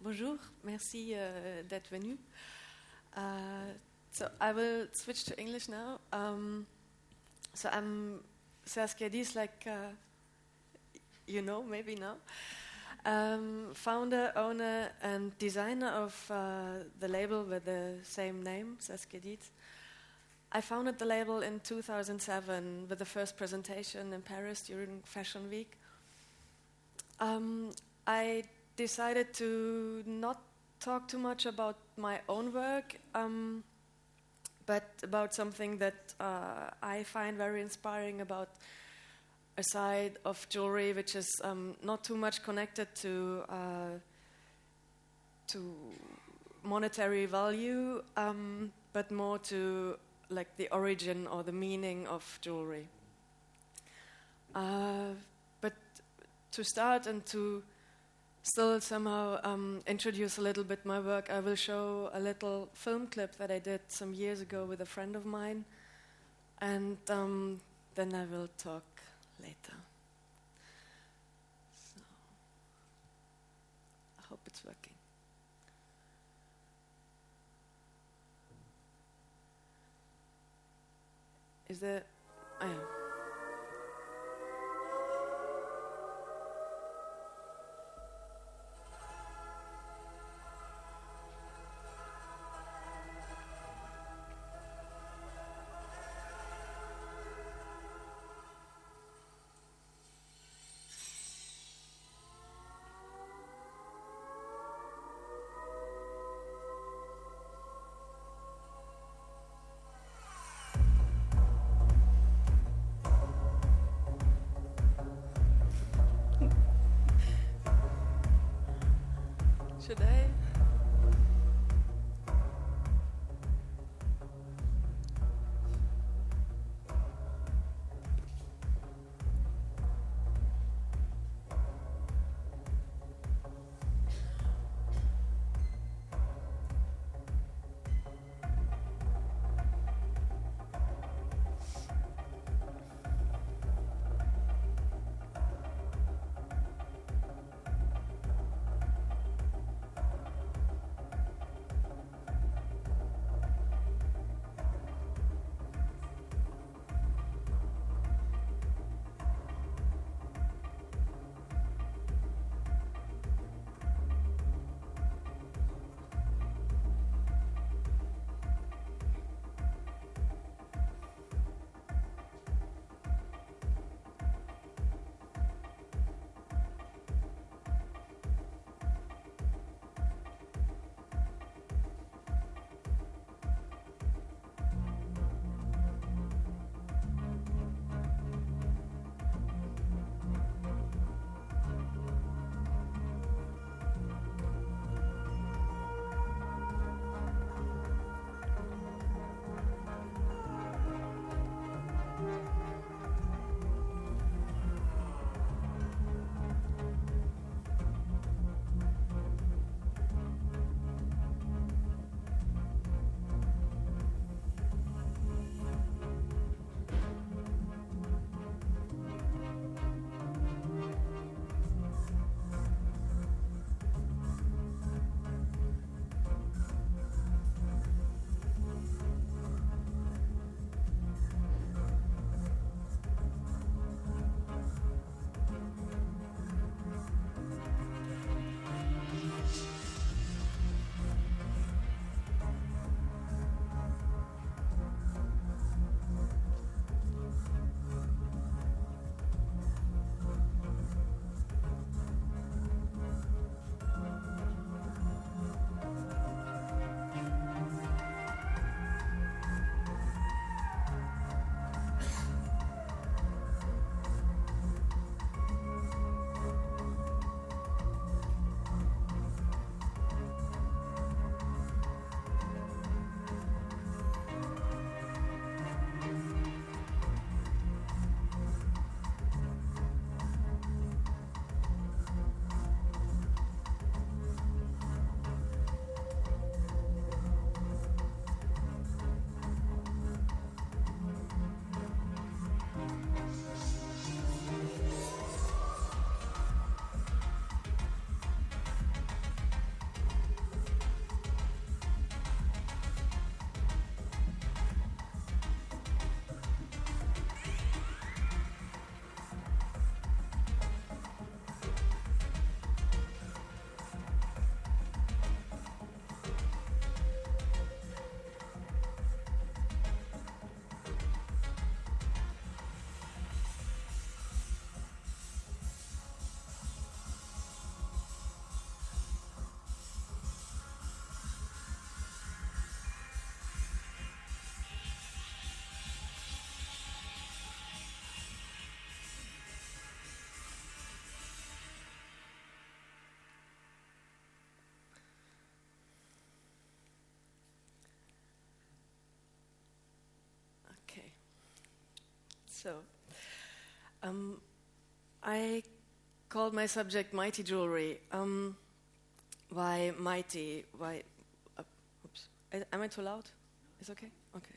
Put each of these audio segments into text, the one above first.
Bonjour, merci d'être venu. So I will switch to English now. So I'm Saskia Diez, like you know, maybe now. Founder, owner, and designer of the label with the same name, Saskia Diez. I founded the label in 2007 with the first presentation in Paris during Fashion Week. I decided to not talk too much about my own work, but about something that I find very inspiring about a side of jewelry which is not too much connected to monetary value, but more to like the origin or the meaning of jewelry. But to start and to still somehow introduce a little bit my work, I will show a little film clip that I did some years ago with a friend of mine, and then I will talk later. So, I hope it's working. Is there... Oh, yeah. Should I? So, I called my subject Mighty Jewelry. Why mighty? Why? Oops. Am I too loud? Is it okay? Okay.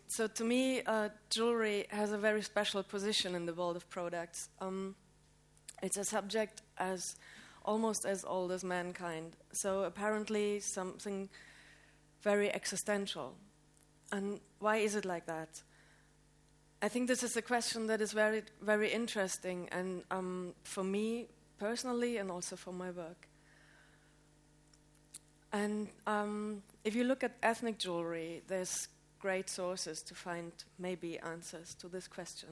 So to me, jewelry has a very special position in the world of products. It's a subject almost as old as mankind. So apparently something very existential. And why is it like that? I think this is a question that is very, very interesting, and for me personally, and also for my work. And if you look at ethnic jewelry, there's great sources to find maybe answers to this question.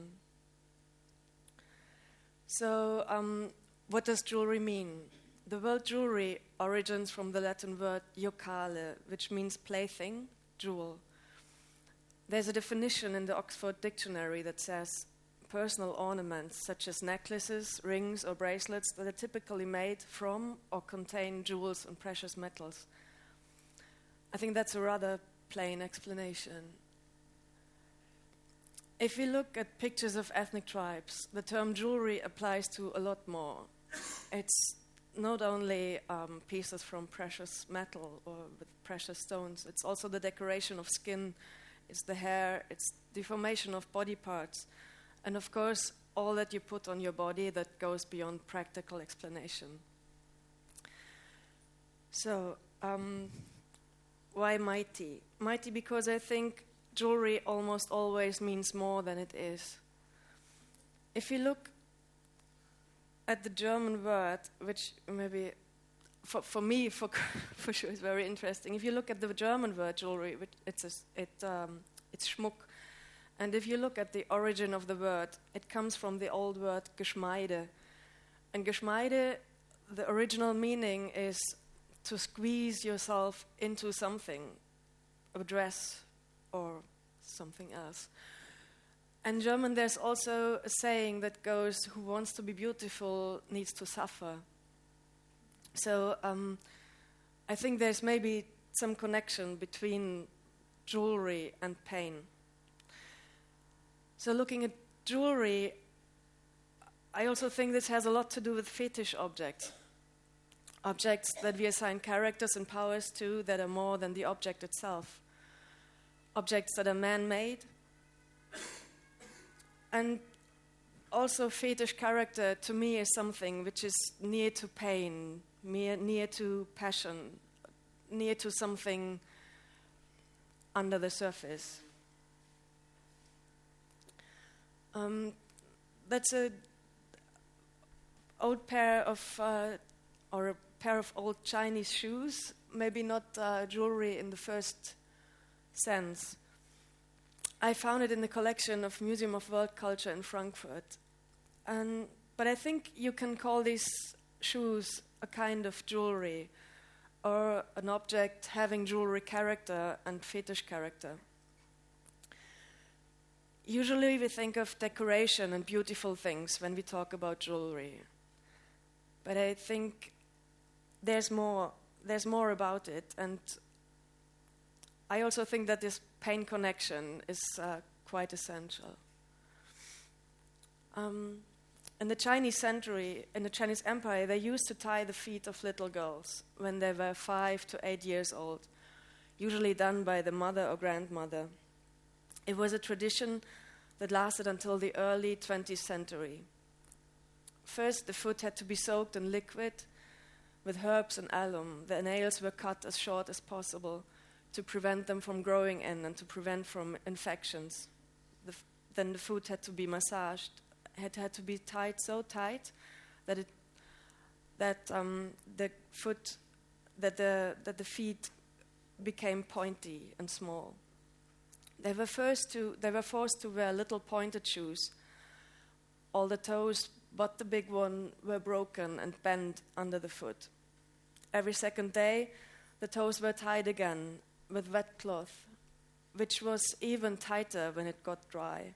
So, what does jewelry mean? The word jewelry originates from the Latin word giocale, which means plaything, jewel. There's a definition in the Oxford Dictionary that says personal ornaments such as necklaces, rings, or bracelets that are typically made from or contain jewels and precious metals. I think that's a rather plain explanation. If we look at pictures of ethnic tribes, the term jewelry applies to a lot more. It's not only pieces from precious metal or with precious stones, it's also the decoration of skin, it's the hair, it's the formation of body parts, and of course, all that you put on your body that goes beyond practical explanation. So, why mighty? Mighty because I think jewelry almost always means more than it is. If you look at the German word, which maybe for me, for sure, is very interesting. If you look at the German word jewelry, it's Schmuck. And if you look at the origin of the word, it comes from the old word Geschmeide. And Geschmeide, the original meaning is to squeeze yourself into something, a dress or something else. In German, there's also a saying that goes, who wants to be beautiful needs to suffer. So I think there's maybe some connection between jewelry and pain. So looking at jewelry, I also think this has a lot to do with fetish objects. Objects that we assign characters and powers to that are more than the object itself. Objects that are man-made. And also fetish character to me is something which is near to pain, near to passion, near to something under the surface. That's a old pair of, or a pair of old Chinese shoes, maybe not jewelry in the first sense. I found it in the collection of Museum of World Culture in Frankfurt. But I think you can call these shoes a kind of jewelry, or an object having jewelry character and fetish character. Usually we think of decoration and beautiful things when we talk about jewelry. But I think there's more about it, and I also think that this pain connection is quite essential. In the Chinese century, in the Chinese Empire, they used to tie the feet of little girls when they were 5 to 8 years old, usually done by the mother or grandmother. It was a tradition that lasted until the early 20th century. First, the foot had to be soaked in liquid with herbs and alum. The nails were cut as short as possible to prevent them from growing in and to prevent from infections. Then the foot had to be massaged. It had to be tied so tight that the feet became pointy and small. They were forced to wear little pointed shoes. All the toes but the big one were broken and bent under the foot. Every second day, the toes were tied again with wet cloth, which was even tighter when it got dry.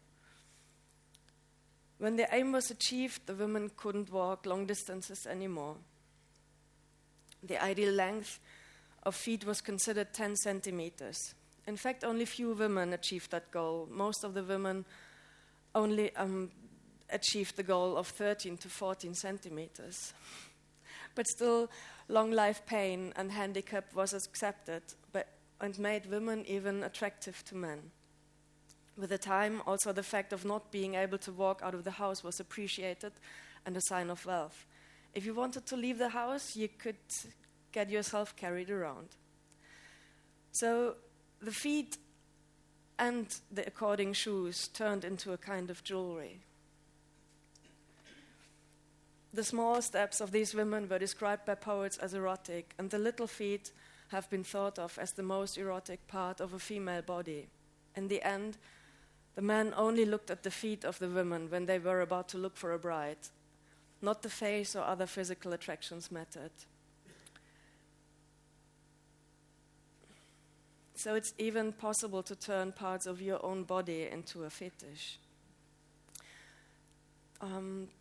When the aim was achieved, the women couldn't walk long distances anymore. The ideal length of feet was considered 10 centimeters. In fact, only few women achieved that goal. Most of the women only achieved the goal of 13 to 14 centimeters. But still, long life pain and handicap was accepted and made women even attractive to men. With the time, also the fact of not being able to walk out of the house was appreciated and a sign of wealth. If you wanted to leave the house, you could get yourself carried around. So the feet and the according shoes turned into a kind of jewelry. The small steps of these women were described by poets as erotic, and the little feet have been thought of as the most erotic part of a female body. In the end, the men only looked at the feet of the women when they were about to look for a bride. Not the face or other physical attractions mattered. So it's even possible to turn parts of your own body into a fetish.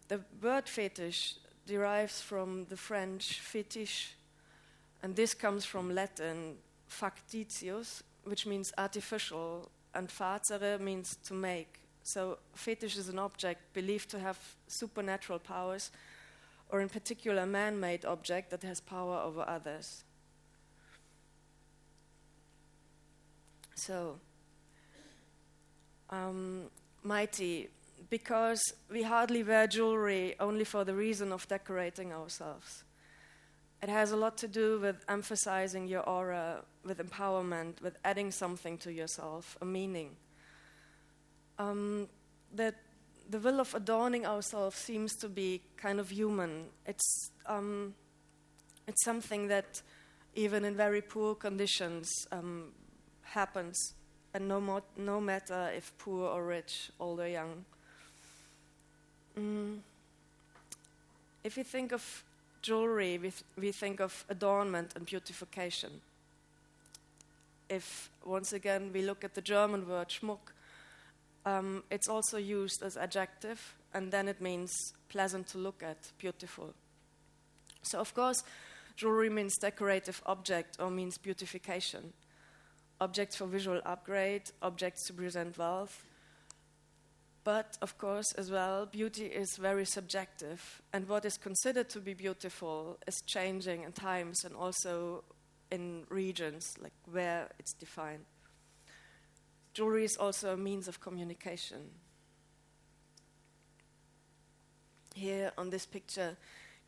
The word fetish derives from the French fétiche, and this comes from Latin factitious, which means artificial, and facere means to make. So fetish is an object believed to have supernatural powers, or in particular a man-made object that has power over others. So, mighty, because we hardly wear jewelry only for the reason of decorating ourselves. It has a lot to do with emphasizing your aura, with empowerment, with adding something to yourself, a meaning. That the will of adorning ourselves seems to be kind of human. It's something that even in very poor conditions happens, and no matter if poor or rich, old or young. If you think of jewelry, we think of adornment and beautification. If, once again, we look at the German word Schmuck, it's also used as adjective, and then it means pleasant to look at, beautiful. So, of course, jewelry means decorative object or means beautification. Objects for visual upgrade, objects to present wealth. But, of course, as well, beauty is very subjective, and what is considered to be beautiful is changing in times and also in regions, like where it's defined. Jewelry is also a means of communication. Here on this picture,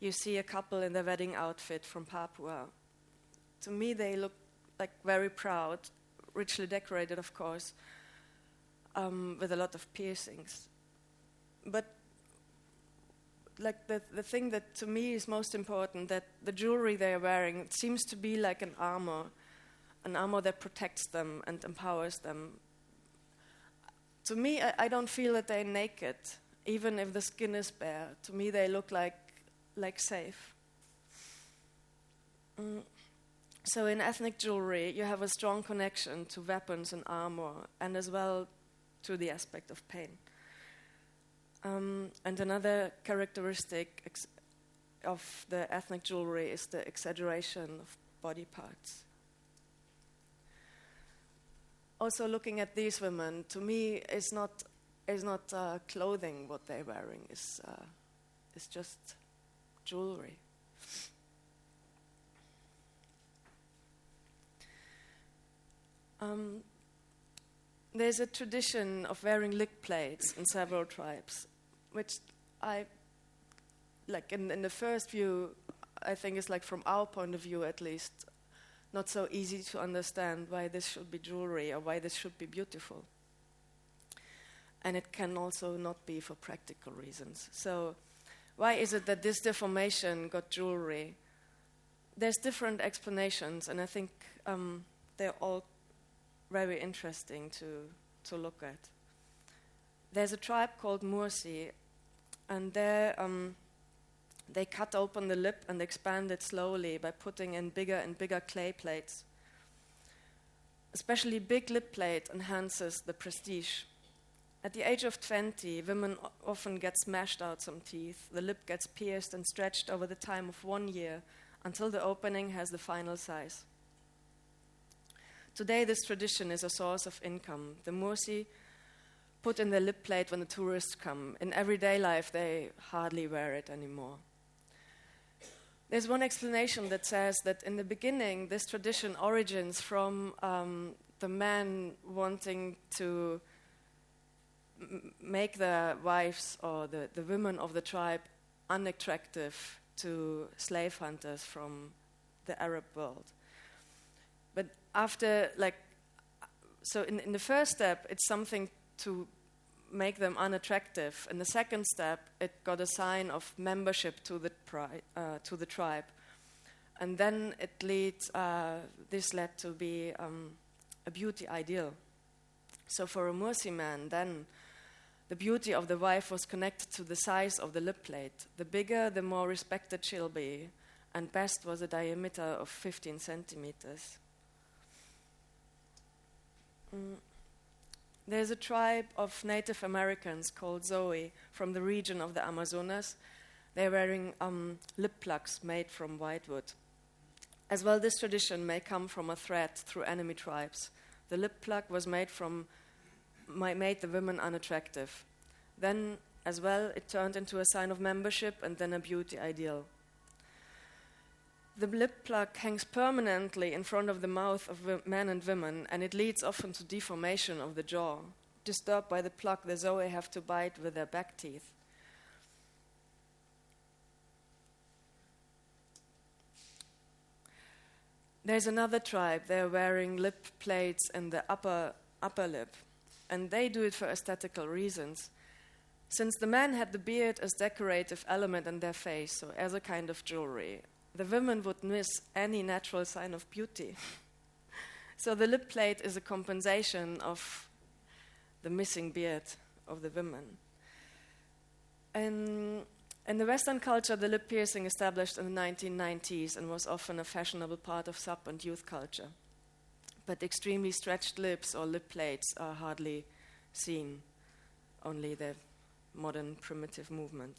you see a couple in their wedding outfit from Papua. To me, they look like very proud, richly decorated, of course, with a lot of piercings. But like the thing that to me is most important, that the jewelry they are wearing, it seems to be like an armor that protects them and empowers them. To me, I don't feel that they're naked, even if the skin is bare. To me, they look like safe. So in ethnic jewelry, you have a strong connection to weapons and armor, and as well to the aspect of pain. And another characteristic of the ethnic jewelry is the exaggeration of body parts. Also, looking at these women, to me, is not clothing what they're wearing. It's just jewelry. There's a tradition of wearing lip plates in several tribes, which I, like in the first view, I think is like from our point of view at least, not so easy to understand why this should be jewelry or why this should be beautiful. And it can also not be for practical reasons. So why is it that this deformation got jewelry? There's different explanations, and I think they're all very interesting to look at. There's a tribe called Mursi, and they cut open the lip and expand it slowly by putting in bigger and bigger clay plates. Especially big lip plate enhances the prestige. At the age of 20, women often get smashed out some teeth. The lip gets pierced and stretched over the time of 1 year until the opening has the final size. Today, this tradition is a source of income. The Mursi put in their lip plate when the tourists come. In everyday life, they hardly wear it anymore. There's one explanation that says that in the beginning, this tradition origins from the men wanting to make their wives or the women of the tribe unattractive to slave hunters from the Arab world. But after, so in the first step, it's something to make them unattractive. In the second step, it got a sign of membership to the tribe. And then this led to be a beauty ideal. So for a Mursi man, then the beauty of the wife was connected to the size of the lip plate. The bigger, the more respected she'll be, and best was a diameter of 15 centimeters. There's a tribe of Native Americans called Zoe from the region of the Amazonas. They're wearing lip plugs made from whitewood. As well, this tradition may come from a threat through enemy tribes. The lip plug was made the women unattractive. Then, as well, it turned into a sign of membership and then a beauty ideal. The lip plug hangs permanently in front of the mouth of men and women, and it leads often to deformation of the jaw. Disturbed by the plug, the Zoe have to bite with their back teeth. There's another tribe. They're wearing lip plates in the upper lip, and they do it for aesthetical reasons. Since the men had the beard as decorative element in their face, so as a kind of jewelry, the women would miss any natural sign of beauty. So the lip plate is a compensation of the missing beard of the women. And in the Western culture, the lip piercing established in the 1990s and was often a fashionable part of sub and youth culture. But extremely stretched lips or lip plates are hardly seen, only the modern primitive movement.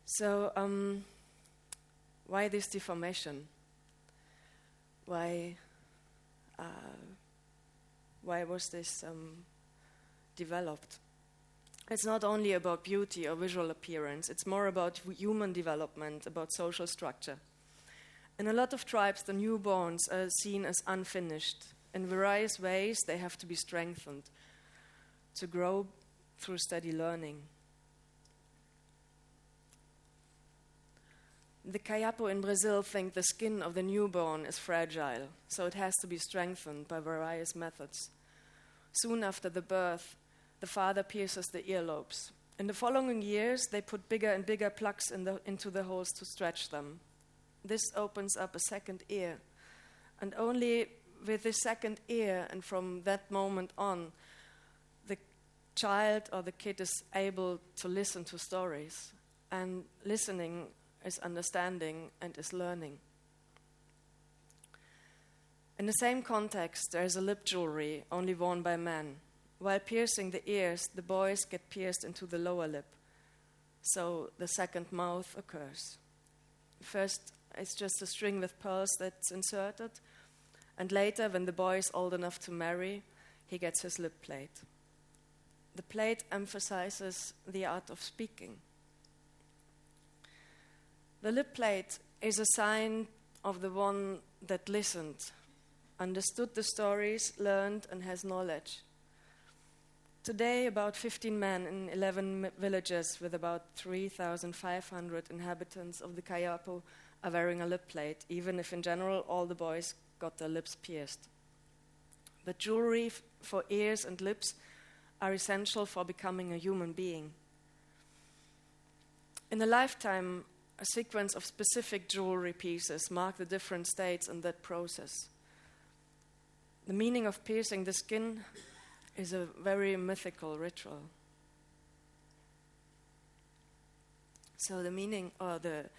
So, why this deformation? Why was this developed? It's not only about beauty or visual appearance, it's more about human development, about social structure. In a lot of tribes, the newborns are seen as unfinished. In various ways, they have to be strengthened to grow through steady learning. The Kayapo in Brazil think the skin of the newborn is fragile, so it has to be strengthened by various methods. Soon after the birth, the father pierces the earlobes. In the following years, they put bigger and bigger plugs into the holes to stretch them. This opens up a second ear, and only with the second ear and from that moment on, the child or the kid is able to listen to stories, and listening is understanding and is learning. In the same context, there is a lip jewelry only worn by men. While piercing the ears, the boys get pierced into the lower lip, so the second mouth occurs. First, it's just a string with pearls that's inserted, and later, when the boy is old enough to marry, he gets his lip plate. The plate emphasizes the art of speaking. The lip plate is a sign of the one that listened, understood the stories, learned, and has knowledge. Today, about 15 men in 11 villages with about 3,500 inhabitants of the Kayapo are wearing a lip plate, even if in general all the boys got their lips pierced. But jewelry for ears and lips are essential for becoming a human being. In a lifetime, a sequence of specific jewelry pieces mark the different states in that process. The meaning of piercing the skin is a very mythical ritual. So the meaning or the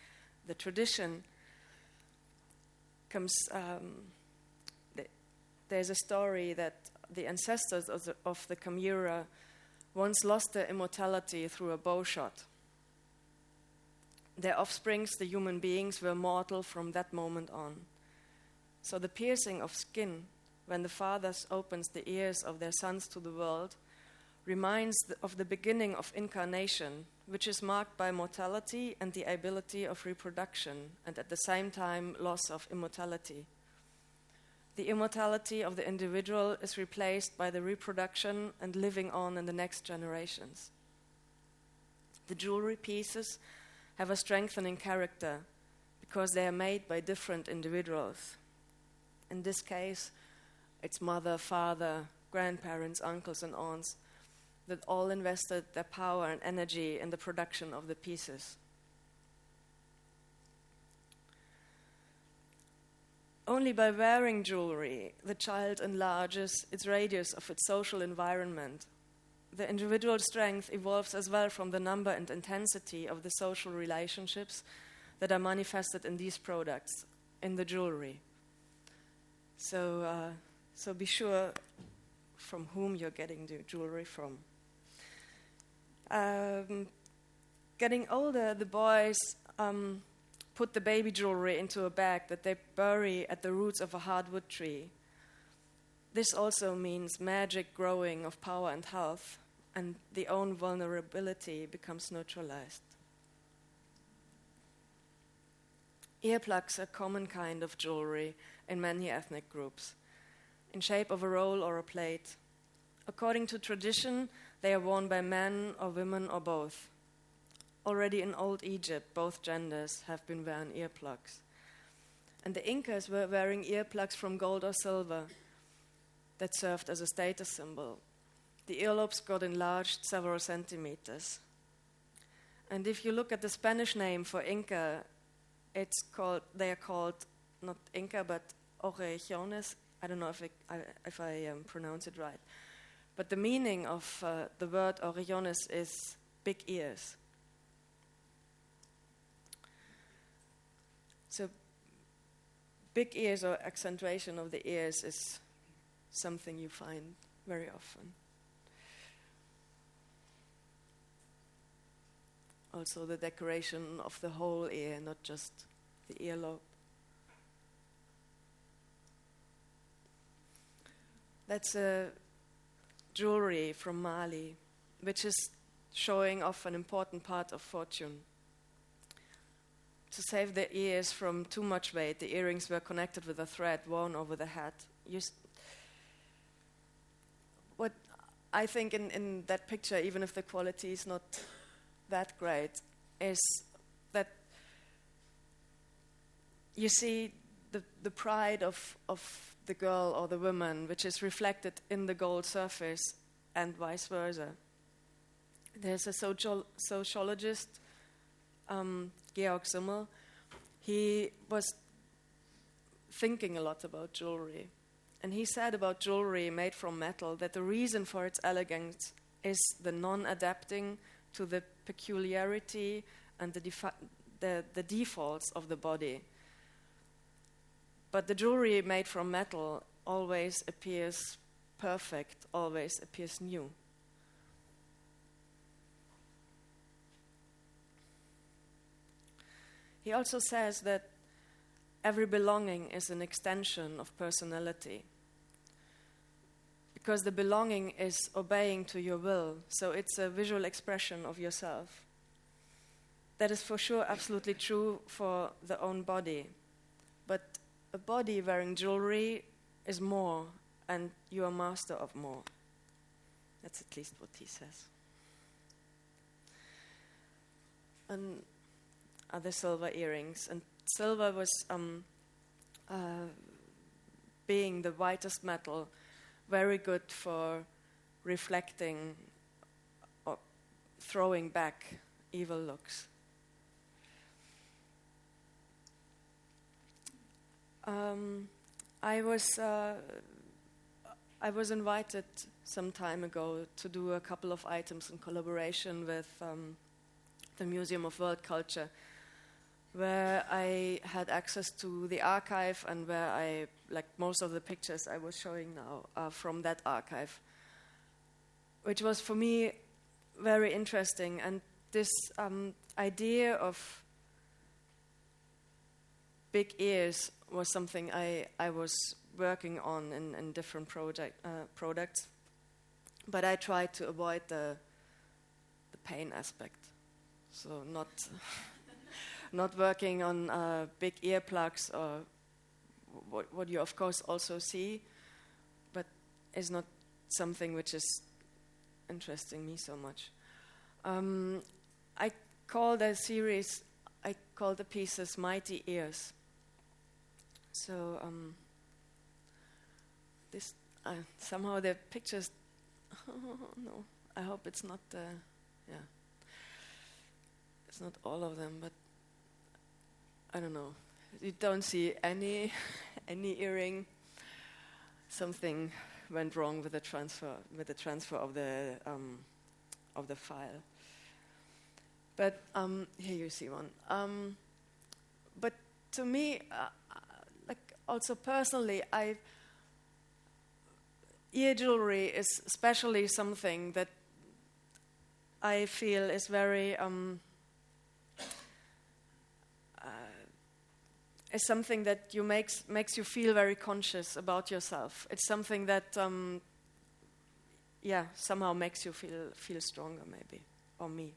tradition comes. There's a story that the ancestors of the Kamura once lost their immortality through a bow shot. Their offsprings, the human beings, were mortal from that moment on. So the piercing of skin when the fathers opens the ears of their sons to the world, reminds of the beginning of incarnation, which is marked by mortality and the ability of reproduction, and at the same time loss of immortality. The immortality of the individual is replaced by the reproduction and living on in the next generations. The jewelry pieces have a strengthening character because they are made by different individuals. In this case, it's mother, father, grandparents, uncles, and aunts that all invested their power and energy in the production of the pieces. Only by wearing jewelry, the child enlarges its radius of its social environment. The individual strength evolves as well from the number and intensity of the social relationships that are manifested in these products, in the jewelry. So be sure from whom you're getting the jewelry from. Getting older, the boys put the baby jewelry into a bag that they bury at the roots of a hardwood tree. This also means magic growing of power and health, and the own vulnerability becomes neutralized. Earplugs are a common kind of jewelry in many ethnic groups, in shape of a roll or a plate. According to tradition, they are worn by men or women or both. Already in old Egypt, both genders have been wearing earplugs. And the Incas were wearing earplugs from gold or silver that served as a status symbol. The earlobes got enlarged several centimeters. And if you look at the Spanish name for Inca, they are called not Inca, but orejones. I don't know if I pronounce it right. But the meaning of the word orejones is big ears. So big ears or accentuation of the ears is something you find very often. Also the decoration of the whole ear, not just the earlobe. That's a jewelry from Mali, which is showing off an important part of fortune. To save the ears from too much weight, the earrings were connected with a thread worn over the head. What I think in that picture, even if the quality is not that great, is that you see the pride of the girl or the woman, which is reflected in the gold surface, and vice versa. There's a sociologist, Georg Simmel. He was thinking a lot about jewelry. And he said about jewelry made from metal that the reason for its elegance is the non-adapting to the peculiarity and the defaults of the body. But the jewelry made from metal always appears perfect, always appears new. He also says that every belonging is an extension of personality, because the belonging is obeying to your will, so it's a visual expression of yourself. That is for sure absolutely true for the own body, but a body wearing jewelry is more, and you are master of more. That's at least what he says. And other silver earrings. And silver was, being the whitest metal, very good for reflecting or throwing back evil looks. I was invited some time ago to do a couple of items in collaboration with the Museum of World Culture, where I had access to the archive and where most of the pictures I was showing now are from that archive, which was for me very interesting. And this idea of big ears was something I was working on in different products, but I tried to avoid the pain aspect. So not working on big earplugs or what you of course also see, but is not something which is interesting me so much. I call the pieces Mighty Ears. So this somehow the pictures. No, I hope it's not. It's not all of them, but I don't know. You don't see any earring. Something went wrong with the transfer of the file. But here you see one. But to me, like also personally, ear jewelry is especially something that I feel is very is something that makes you feel very conscious about yourself. It's something that somehow makes you feel stronger, maybe, or me.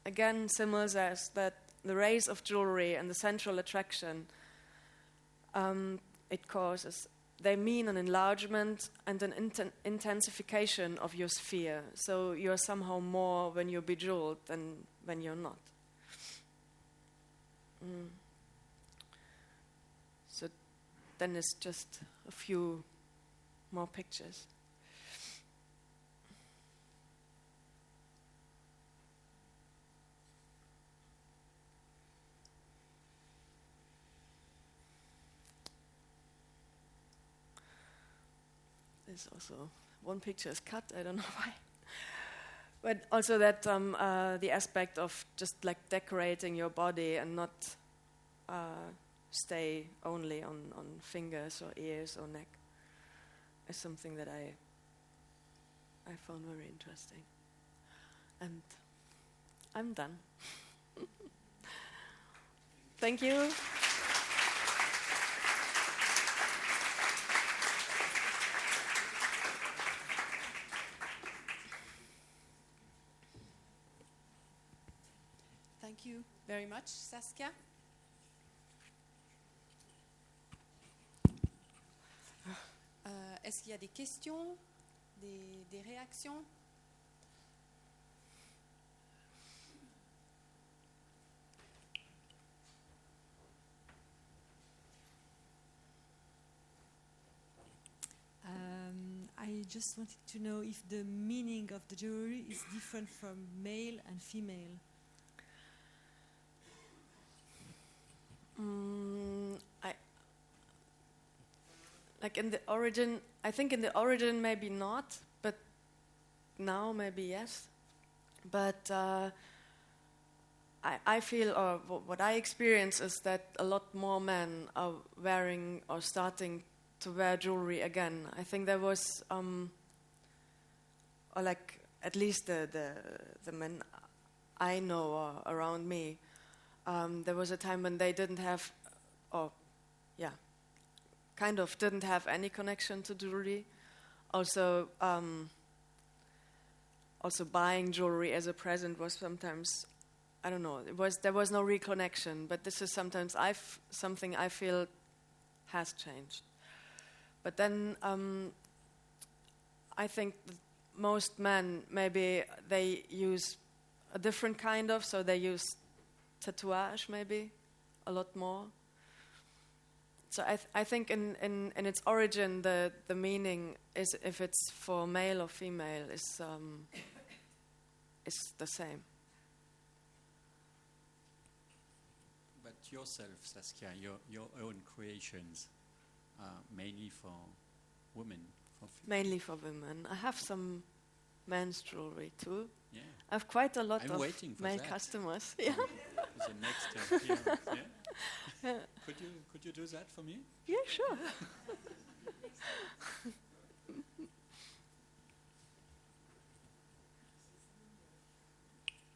Again, Simmel says that the rays of jewelry and the central attraction it causes, they mean an enlargement and an intensification of your sphere. So you're somehow more when you're bejeweled than when you're not. So then it's just a few more pictures. There's also one picture is cut, I don't know why. But also that the aspect of just like decorating your body and not stay only on fingers or ears or neck is something that I found very interesting. And I'm done. Thank you. Thank you very much, Saskia. Est-ce qu'il y a des questions, des réactions? I just wanted to know if the meaning of the jewelry is different from male and female. I think in the origin maybe not, but now maybe yes. But I feel, or what I experience is that a lot more men are wearing or starting to wear jewelry again. I think there was, or like at least the men I know or around me, there was a time when they didn't have, kind of didn't have any connection to jewelry. Also buying jewelry as a present was sometimes, I don't know, there was no real connection. But this is sometimes something I feel has changed. But then I think that most men maybe they use a different kind of, so they use tatouage maybe a lot more. So I think in its origin the meaning is, if it's for male or female, is the same. But yourself, Saskia, your own creations are mainly for women. Mainly for women. I have some men's jewelry too. Yeah. I have quite a lot I'm of male that. Customers. Yeah. The next here. Yeah. Could you do that for me? Yeah, sure.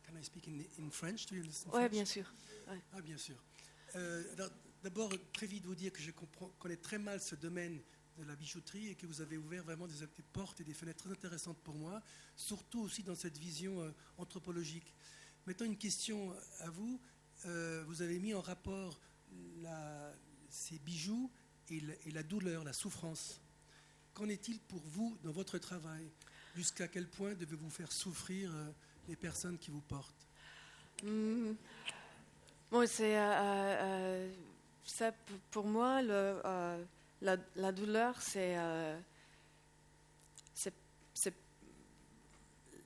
Can I speak in French? Do you understand Ouais, French? bien sûr. Ouais. Ah, bien sûr. Alors, d'abord, très vite vous dire que je connais très mal ce domaine de la bijouterie et que vous avez ouvert vraiment des portes et des fenêtres très intéressantes pour moi, surtout aussi dans cette vision anthropologique. Maintenant, une question à vous. Vous avez mis en rapport ces bijoux et la douleur, la souffrance. Qu'en est-il pour vous dans votre travail? Jusqu'à quel point devez-vous faire souffrir les personnes qui vous portent? Bon, c'est ça pour moi la douleur, c'est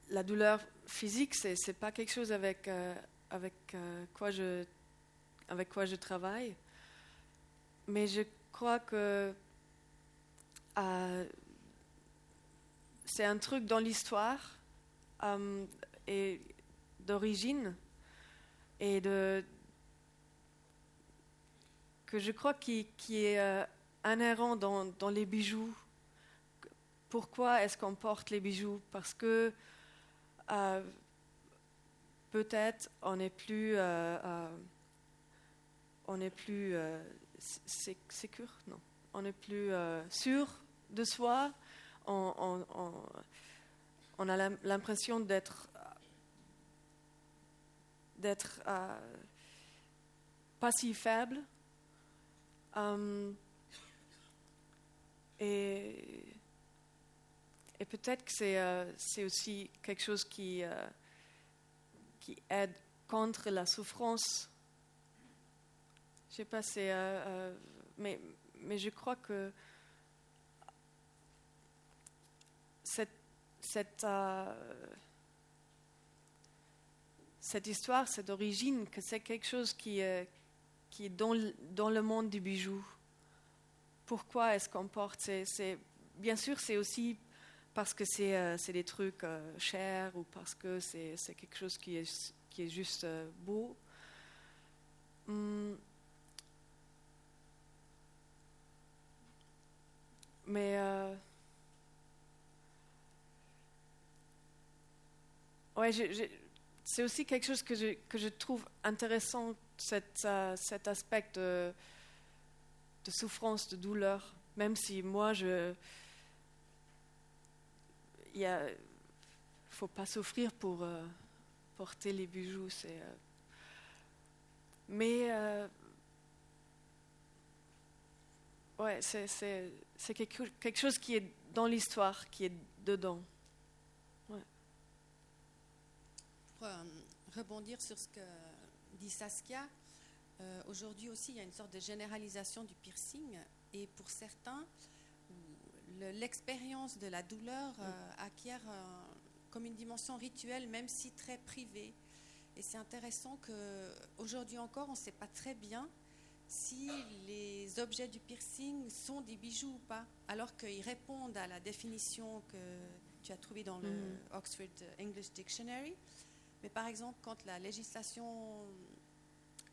la douleur physique, c'est pas quelque chose avec quoi je travaille, mais je crois que c'est un truc dans l'histoire et d'origine et que je crois qui est inhérent dans les bijoux. Pourquoi est-ce qu'on porte les bijoux? Parce que peut-être on n'est plus sécure, non, on n'est plus sûr de soi. On a l'impression d'être pas si faible. Et peut-être que c'est aussi quelque chose qui aide contre la souffrance. Je sais pas, mais je crois que cette histoire, cette origine, que c'est quelque chose qui est dans le monde du bijou. Pourquoi est-ce qu'on porte? Bien sûr, c'est aussi parce que c'est des trucs chers ou parce que c'est quelque chose qui est juste beau. Mais ouais, c'est aussi quelque chose que je trouve intéressant, cet aspect de souffrance, de douleur, même si moi faut pas souffrir pour porter les bijoux, mais ouais, c'est quelque chose qui est dans l'histoire, qui est dedans. Ouais. Pour rebondir sur ce que dit Saskia, aujourd'hui aussi il y a une sorte de généralisation du piercing et pour certains l'expérience de la douleur acquiert comme une dimension rituelle, même si très privée. Et c'est intéressant qu'aujourd'hui encore on ne sait pas très bien si les objets du piercing sont des bijoux ou pas, alors qu'ils répondent à la définition que tu as trouvée dans le Oxford English Dictionary. Mais par exemple, quand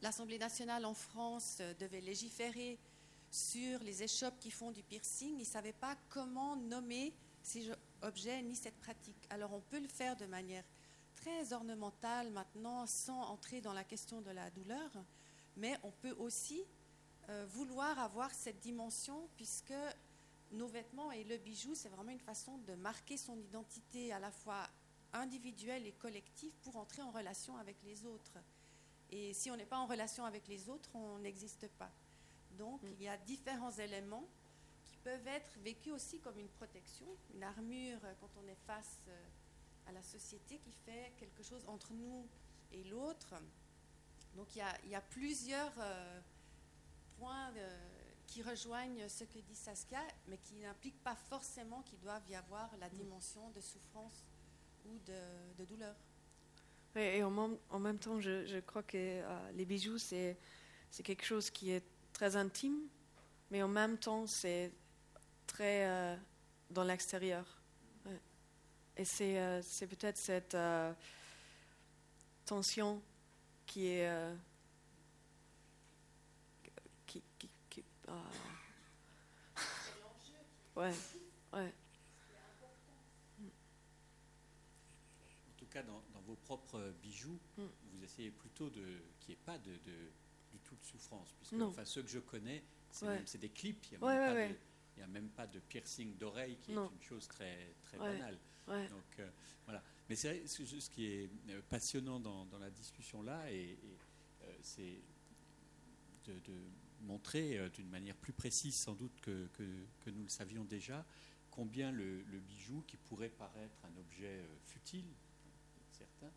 l'Assemblée nationale en France devait légiférer sur les échoppes qui font du piercing, ils ne savaient pas comment nommer ces objets ni cette pratique. Alors on peut le faire de manière très ornementale maintenant, sans entrer dans la question de la douleur, mais on peut aussi vouloir avoir cette dimension, puisque nos vêtements et le bijou, c'est vraiment une façon de marquer son identité à la fois individuelle et collective pour entrer en relation avec les autres. Et si on n'est pas en relation avec les autres, on n'existe pas. Donc, il y a différents éléments qui peuvent être vécus aussi comme une protection, une armure quand on est face à la société qui fait quelque chose entre nous et l'autre. Donc, il y a plusieurs points qui rejoignent ce que dit Saskia, mais qui n'impliquent pas forcément qu'il doive y avoir la dimension de souffrance ou de douleur. Et en même temps, je crois que les bijoux, c'est quelque chose qui est très intime, mais en même temps, c'est très dans l'extérieur. Ouais. Et c'est peut-être cette tension qui est... ouais, ouais. En tout cas, dans vos propres bijoux, vous essayez plutôt qu'il n'y ait pas du tout de souffrance, puisque enfin, ceux que je connais, c'est des clips, il n'y a même pas de piercing d'oreille, qui est une chose très, très banale. Donc, voilà. Mais c'est vrai, ce qui est passionnant dans la discussion là, c'est de montrer d'une manière plus précise sans doute que nous le savions déjà, combien le bijou, qui pourrait paraître un objet futile, certains,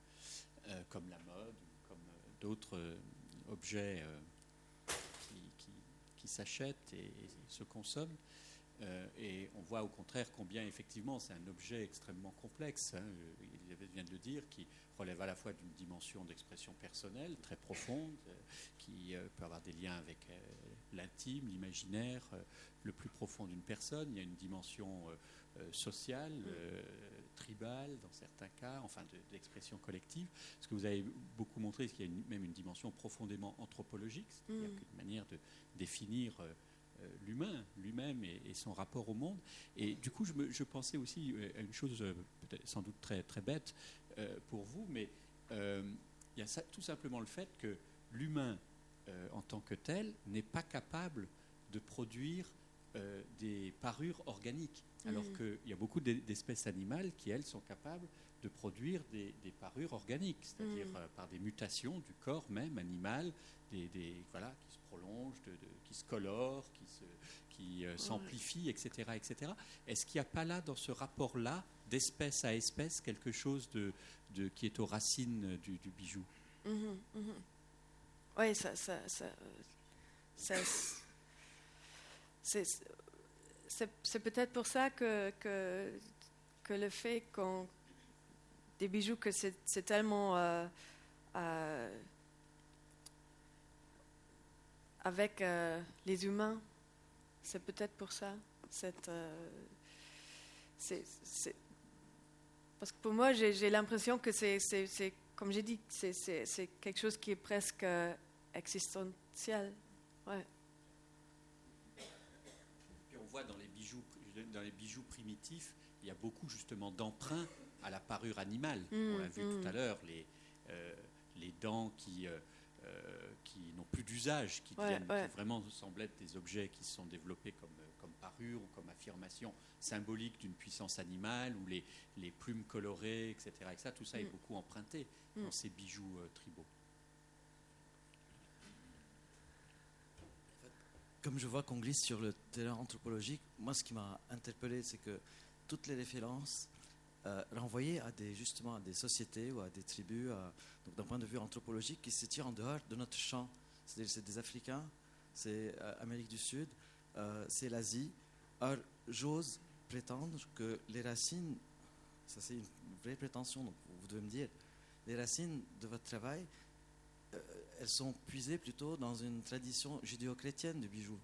comme la mode ou comme d'autres objets qui s'achètent et se consomment, et on voit au contraire combien effectivement c'est un objet extrêmement complexe, Elisabeth vient de le dire, qui relève à la fois d'une dimension d'expression personnelle très profonde, qui peut avoir des liens avec l'intime, l'imaginaire, le plus profond d'une personne. Il y a une dimension sociale, tribale dans certains cas, enfin d'expression collective. Ce que vous avez beaucoup montré, c'est qu'il y a même une dimension profondément anthropologique, c'est-à-dire une manière de définir l'humain, lui-même et son rapport au monde. Et du coup, je pensais aussi à une chose peut-être sans doute très, très bête pour vous, mais il y a tout simplement le fait que l'humain en tant que tel n'est pas capable de produire des parures organiques, alors qu'il y a beaucoup d'espèces animales qui, elles, sont capables de produire des parures organiques, c'est-à-dire par des mutations du corps même animal, voilà, qui se prolongent, qui se colorent, qui s'amplifient, etc., etc. Est-ce qu'il n'y a pas là, dans ce rapport-là, d'espèce à espèce, quelque chose qui est aux racines du bijou? Oui, c'est peut-être pour ça que le fait qu'on des bijoux, que c'est tellement avec les humains, c'est peut-être pour ça. Parce que pour moi, j'ai l'impression que c'est comme j'ai dit, c'est quelque chose qui est presque existentiel. Ouais. Puis on voit dans les bijoux primitifs, il y a beaucoup justement d'emprunts à la parure animale. On l'a vu tout à l'heure, les dents qui n'ont plus d'usage, qui vraiment semblent être des objets qui se sont développés comme parure ou comme affirmation symbolique d'une puissance animale, ou les plumes colorées, etc. Tout ça est beaucoup emprunté dans ces bijoux tribaux. Comme je vois qu'on glisse sur le terrain anthropologique, moi ce qui m'a interpellé, c'est que toutes les références renvoyaient justement à des sociétés ou à des tribus, donc d'un point de vue anthropologique, qui se tirent en dehors de notre champ. C'est-à-dire c'est des Africains, c'est Amérique du Sud, c'est l'Asie. Or, j'ose prétendre que les racines, ça c'est une vraie prétention, donc vous devez me dire, les racines de votre travail, elles sont puisées plutôt dans une tradition judéo-chrétienne du bijou.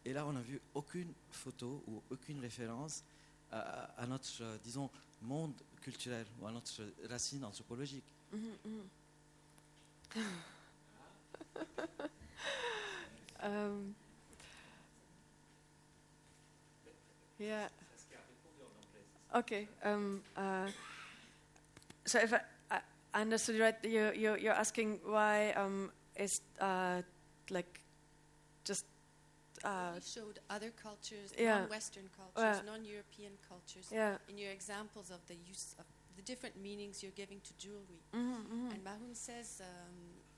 Et là, on n'a vu aucune photo ou aucune référence à notre, disons, monde culturel ou à notre racine anthropologique. Yeah. Okay. So if I understood right, you're asking why is like just. You showed other cultures, non-Western cultures, non-European cultures, in your examples of the use of the different meanings you're giving to jewelry. And Mahun says,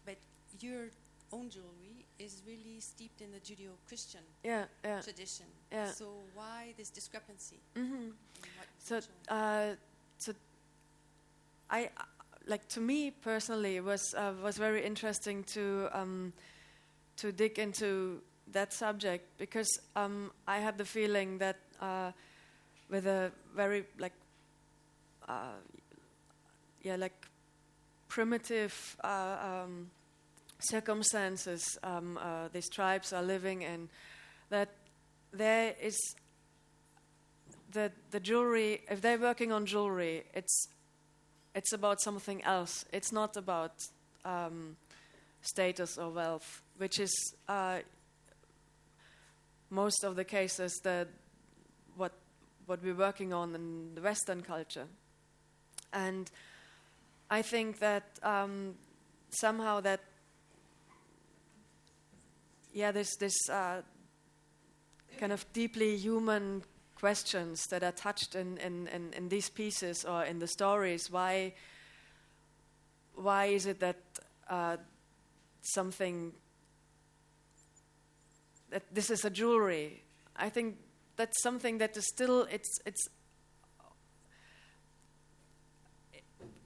but your own jewelry is really steeped in the Judeo-Christian tradition. Yeah. So why this discrepancy? So I like, to me personally, it was very interesting to dig into that subject, because I have the feeling that with a very like primitive circumstances these tribes are living in, that there is the jewelry. If they're working on jewelry, it's about something else. It's not about status or wealth, which is most of the cases that what we're working on in the Western culture. And I think that somehow that this kind of deeply human questions that are touched in these pieces or in the stories. Why is it that something that this is a jewelry? I think that's something that is still it's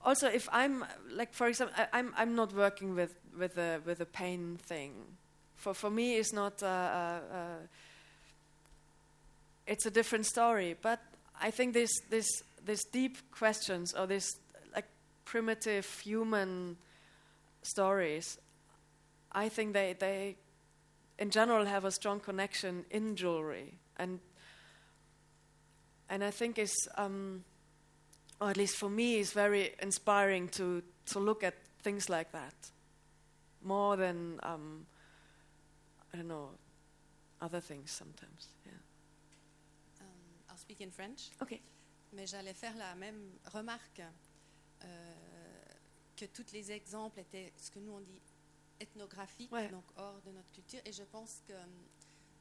also, if I'm like, for example, I'm not working with a pain thing. For me, it's not. It's a different story. But I think this deep questions or this like primitive human stories, I think they in general have a strong connection in jewelry, and I think it's. Or at least for me, it's very inspiring to look at things like that, more than I don't know, other things sometimes. Yeah. I'll speak in French. Okay. Mais j'allais faire la même remarque que tous les exemples étaient ce que nous on dit ethnographique, Ouais. donc hors de notre culture. Et je pense que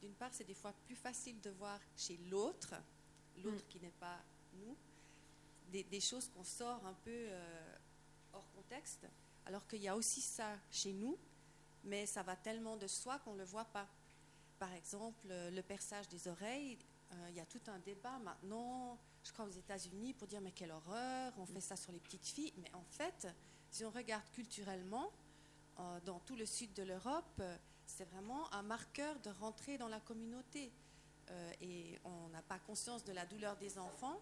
d'une part, c'est des fois plus facile de voir chez l'autre qui n'est pas nous. Des choses qu'on sort un peu hors contexte, alors qu'il y a aussi ça chez nous, mais ça va tellement de soi qu'on ne le voit pas. Par exemple, le perçage des oreilles, il y a tout un débat maintenant, je crois aux États-Unis, pour dire mais quelle horreur, on fait ça sur les petites filles. Mais en fait, si on regarde culturellement, dans tout le sud de l'Europe, c'est vraiment un marqueur de rentrer dans la communauté. Et on n'a pas conscience de la douleur des enfants.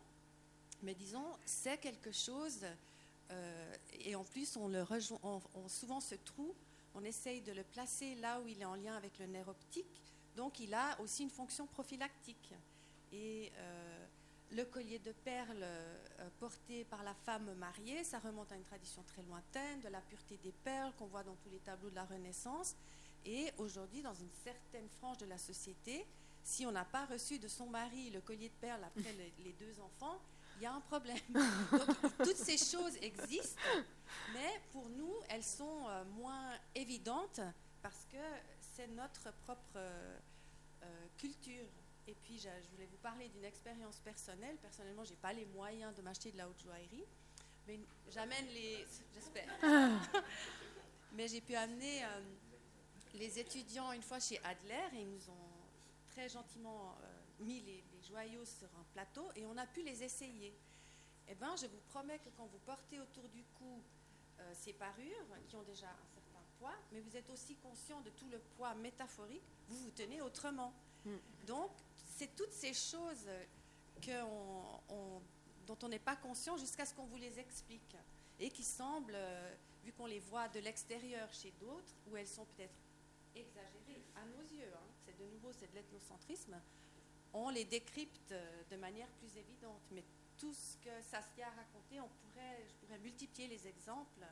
Mais disons, c'est quelque chose, et en plus, on le rejoint, souvent ce trou, on essaye de le placer là où il est en lien avec le nerf optique, donc il a aussi une fonction prophylactique. Et le collier de perles porté par la femme mariée, ça remonte à une tradition très lointaine, de la pureté des perles qu'on voit dans tous les tableaux de la Renaissance. Et aujourd'hui, dans une certaine frange de la société, si on n'a pas reçu de son mari le collier de perles après les 2 enfants, il y a un problème. Donc, toutes ces choses existent, mais pour nous, elles sont moins évidentes parce que c'est notre propre culture. Et puis, je voulais vous parler d'une expérience personnelle. Personnellement, je n'ai pas les moyens de m'acheter de la haute joaillerie, mais j'amène j'espère. Mais j'ai pu amener les étudiants une fois chez Adler et ils nous ont très gentiment mis les joyaux sur un plateau et on a pu les essayer. Eh bien, je vous promets que quand vous portez autour du cou ces parures qui ont déjà un certain poids, mais vous êtes aussi conscient de tout le poids métaphorique, vous vous tenez autrement. Donc, c'est toutes ces choses dont on n'est pas conscient jusqu'à ce qu'on vous les explique et qui semblent, vu qu'on les voit de l'extérieur chez d'autres, où elles sont peut-être exagérées à nos yeux, c'est de nouveau, c'est de l'ethnocentrisme, on les décrypte de manière plus évidente. Mais tout ce que Saskia a raconté, je pourrais multiplier les exemples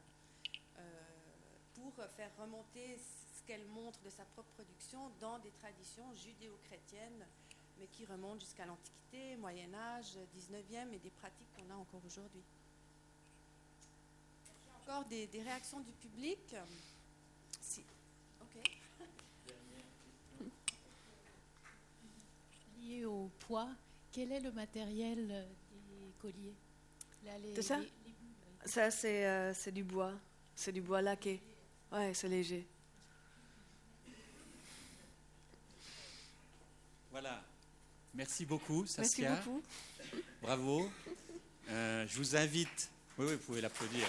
pour faire remonter ce qu'elle montre de sa propre production dans des traditions judéo-chrétiennes, mais qui remontent jusqu'à l'Antiquité, Moyen-Âge, 19e et des pratiques qu'on a encore aujourd'hui. Est-ce qu'il y a encore des réactions du public? Si. Ok. Lié au poids, quel est le matériel des colliers? Là, C'est ça? les boules, Ça, c'est du bois. C'est du bois laqué. Ouais, c'est léger. Voilà. Merci beaucoup, Saskia. Merci beaucoup. Bravo. Je vous invite. Oui, vous pouvez l'applaudir.